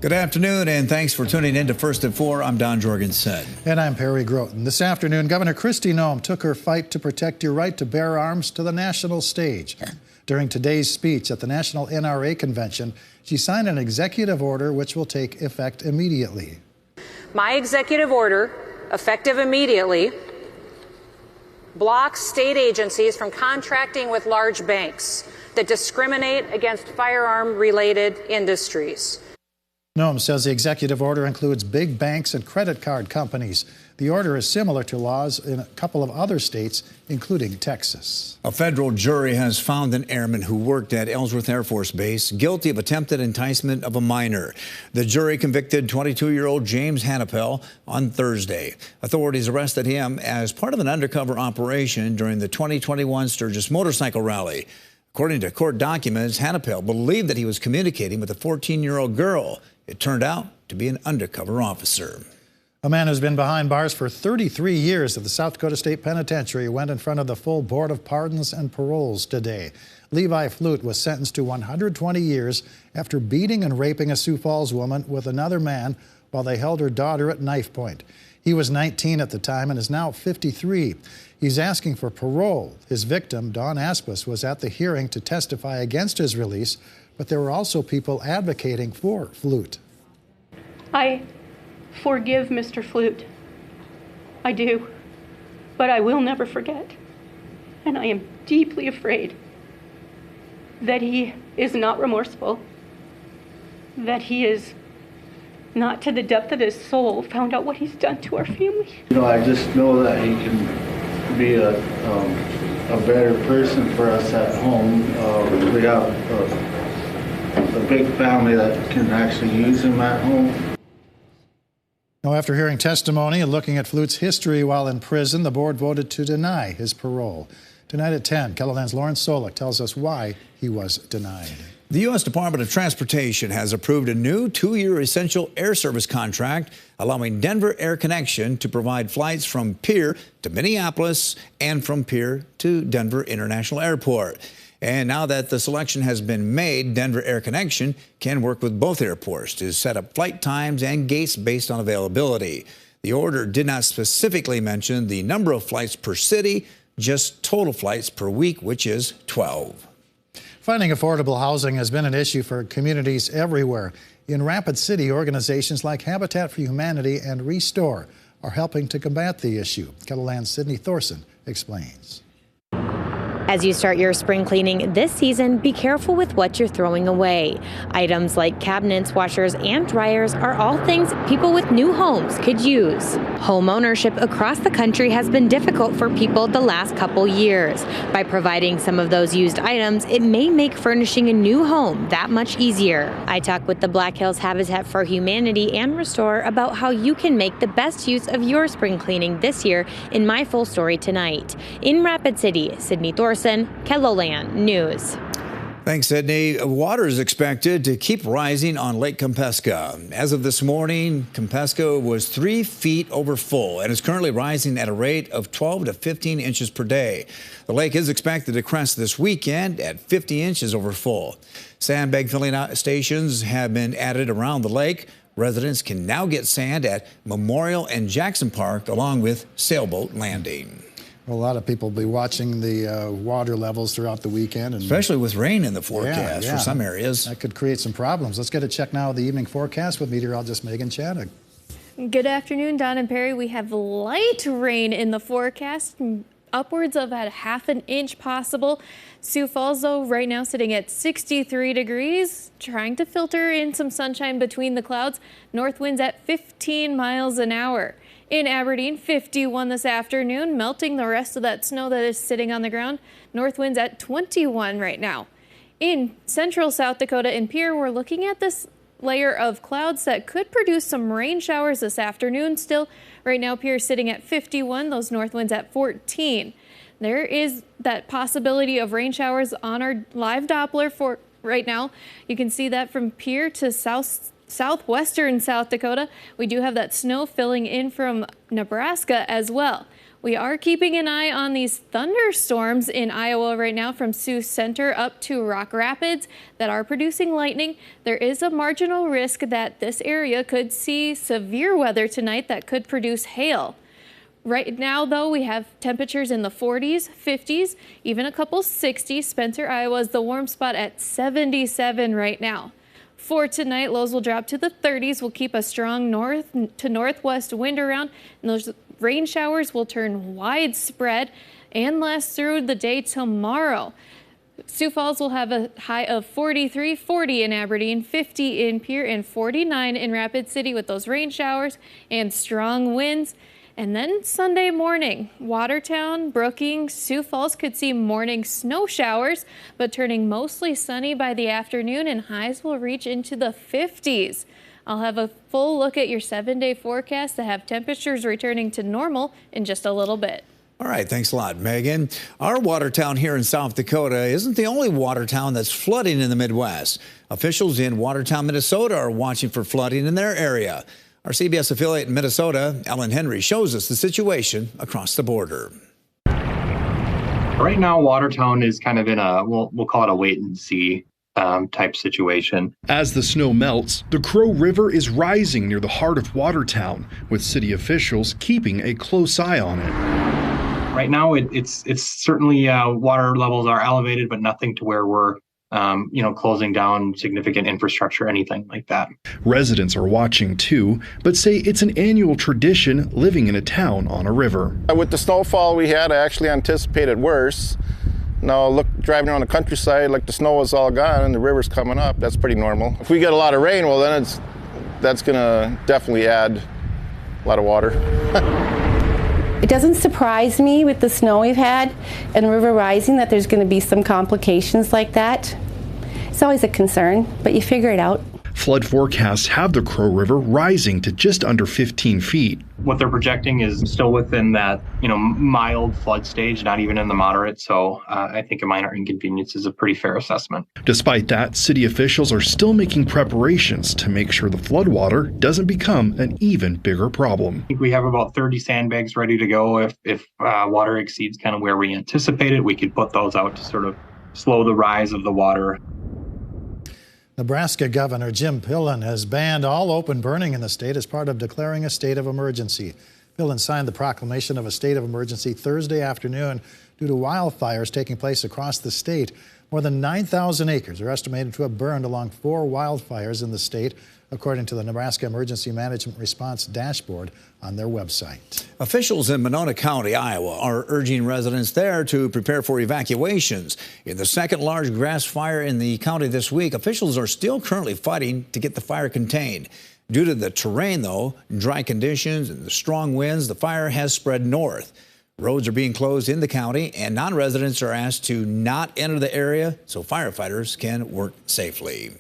Good afternoon, and thanks for tuning in to First at 4. I'm Don Jorgensen. And I'm Perry Groten. This afternoon, Governor Kristi Noem took her fight to protect your right to bear arms to the national stage. During today's speech at the National NRA Convention, she signed an executive order which will take effect immediately. My executive order, effective immediately, blocks state agencies from contracting with large banks that discriminate against firearm-related industries. Noem says the executive order includes big banks and credit card companies. The order is similar to laws in a couple of other states, including Texas. A federal jury has found an airman who worked at Ellsworth Air Force Base guilty of attempted enticement of a minor. The jury convicted 22-year-old James Hannapel on Thursday. Authorities arrested him as part of an undercover operation during the 2021 Sturgis motorcycle rally. According to court documents, Hannapel believed that he was communicating with a 14-year-old girl. It turned out to be an undercover officer. A man who's been behind bars for 33 years at the South Dakota State Penitentiary went in front of the full Board of Pardons and Paroles today. Levi Flute was sentenced to 120 years after beating and raping a Sioux Falls woman with another man while they held her daughter at knife point. He was 19 at the time and is now 53. He's asking for parole. His victim, Dawn Aspis, was at the hearing to testify against his release, but there were also people advocating for Flute. I forgive Mr. Flute. I do. But I will never forget. And I am deeply afraid that he is not remorseful, that he is not to the depth of his soul found out what he's done to our family. You know, I just know that he can be a better person for us at home. We have a big family that can actually use him at home. Now, after hearing testimony and looking at Flute's history while in prison, the board voted to deny his parole. Tonight at 10, KELOLAND's Lawrence Solik tells us why he was denied. The U.S. Department of Transportation has approved a new 2-year essential air service contract allowing Denver Air Connection to provide flights from Pierre to Minneapolis and from Pierre to Denver International Airport. And now that the selection has been made, Denver Air Connection can work with both airports to set up flight times and gates based on availability. The order did not specifically mention the number of flights per city, just total flights per week, which is 12. Finding affordable housing has been an issue for communities everywhere. In Rapid City, organizations like Habitat for Humanity and Restore are helping to combat the issue. KELOLAND's Sydney Thorson explains. As you start your spring cleaning this season, be careful with what you're throwing away. Items like cabinets, washers, and dryers are all things people with new homes could use. Home ownership across the country has been difficult for people the last couple years. By providing some of those used items, it may make furnishing a new home that much easier. I talked with the Black Hills Habitat for Humanity and Restore about how you can make the best use of your spring cleaning this year in my full story tonight. In Rapid City, Sydney Thorson, KELOLAND News. Thanks, Sydney. Water is expected to keep rising on Lake Kempeska. As of this morning, Kempeska was 3 feet over full and is currently rising at a rate of 12 to 15 inches per day. The lake is expected to crest this weekend at 50 inches over full. Sandbag filling stations have been added around the lake. Residents can now get sand at Memorial and Jackson Park, along with Sailboat Landing. A lot of people will be watching the water levels throughout the weekend. And especially with rain in the forecast for some areas. That could create some problems. Let's get a check now of the evening forecast with meteorologist Megan Chaddock. Good afternoon, Don and Perry. We have light rain in the forecast, upwards of about ½ an inch possible. Sioux Falls, though, right now sitting at 63 degrees, trying to filter in some sunshine between the clouds. North winds at 15 miles an hour. In Aberdeen, 51 this afternoon, melting the rest of that snow that is sitting on the ground. North winds at 21 right now. In central South Dakota and Pierre, we're looking at this layer of clouds that could produce some rain showers this afternoon still. Right now, Pierre sitting at 51, those north winds at 14. There is that possibility of rain showers on our live Doppler for right now. You can see that from Pierre to southwestern South Dakota. We do have that snow filling in from Nebraska as well. We are keeping an eye on these thunderstorms in Iowa right now from Sioux Center up to Rock Rapids that are producing lightning. There is a marginal risk that this area could see severe weather tonight that could produce hail. Right now, though, we have temperatures in the 40s, 50s, even a couple 60s. Spencer, Iowa is the warm spot at 77 right now. For tonight, lows will drop to the 30s. We'll keep a strong north to northwest wind around, and those rain showers will turn widespread and last through the day tomorrow. Sioux Falls will have a high of 43, 40 in Aberdeen, 50 in Pierre, and 49 in Rapid City with those rain showers and strong winds. And then Sunday morning, Watertown, Brookings, Sioux Falls could see morning snow showers, but turning mostly sunny by the afternoon, and highs will reach into the 50s. I'll have a full look at your 7-day forecast to have temperatures returning to normal in just a little bit. All right, thanks a lot, Megan. Our Watertown here in South Dakota isn't the only Watertown that's flooding in the Midwest. Officials in Watertown, Minnesota are watching for flooding in their area. Our CBS affiliate in Minnesota, Ellen Henry, shows us the situation across the border. Right now, Watertown is kind of in a, we'll call it a wait and see type situation. As the snow melts, the Crow River is rising near the heart of Watertown, with city officials keeping a close eye on it. Right now, it's certainly water levels are elevated, but nothing to where we're closing down significant infrastructure, anything like that. Residents are watching too, but say it's an annual tradition living in a town on a river. With the snowfall we had, I actually anticipated worse. Now look, driving around the countryside, like the snow is all gone and the river's coming up, that's pretty normal. If we get a lot of rain, well then that's gonna definitely add a lot of water. It doesn't surprise me with the snow we've had and the river rising that there's going to be some complications like that. It's always a concern, but you figure it out. Flood forecasts have the Crow River rising to just under 15 feet. What they're projecting is still within that, mild flood stage, not even in the moderate. So I think a minor inconvenience is a pretty fair assessment. Despite that, city officials are still making preparations to make sure the floodwater doesn't become an even bigger problem. I think we have about 30 sandbags ready to go. If water exceeds kind of where we anticipated, we could put those out to sort of slow the rise of the water. Nebraska Governor Jim Pillen has banned all open burning in the state as part of declaring a state of emergency. Pillen signed the proclamation of a state of emergency Thursday afternoon due to wildfires taking place across the state. More than 9,000 acres are estimated to have burned along 4 wildfires in the state, according to the Nebraska Emergency Management Response Dashboard on their website. Officials in Monona County, Iowa, are urging residents there to prepare for evacuations. In the second large grass fire in the county this week, officials are still currently fighting to get the fire contained. Due to the terrain, though, dry conditions and the strong winds, the fire has spread north. Roads are being closed in the county, and non-residents are asked to not enter the area so firefighters can work safely.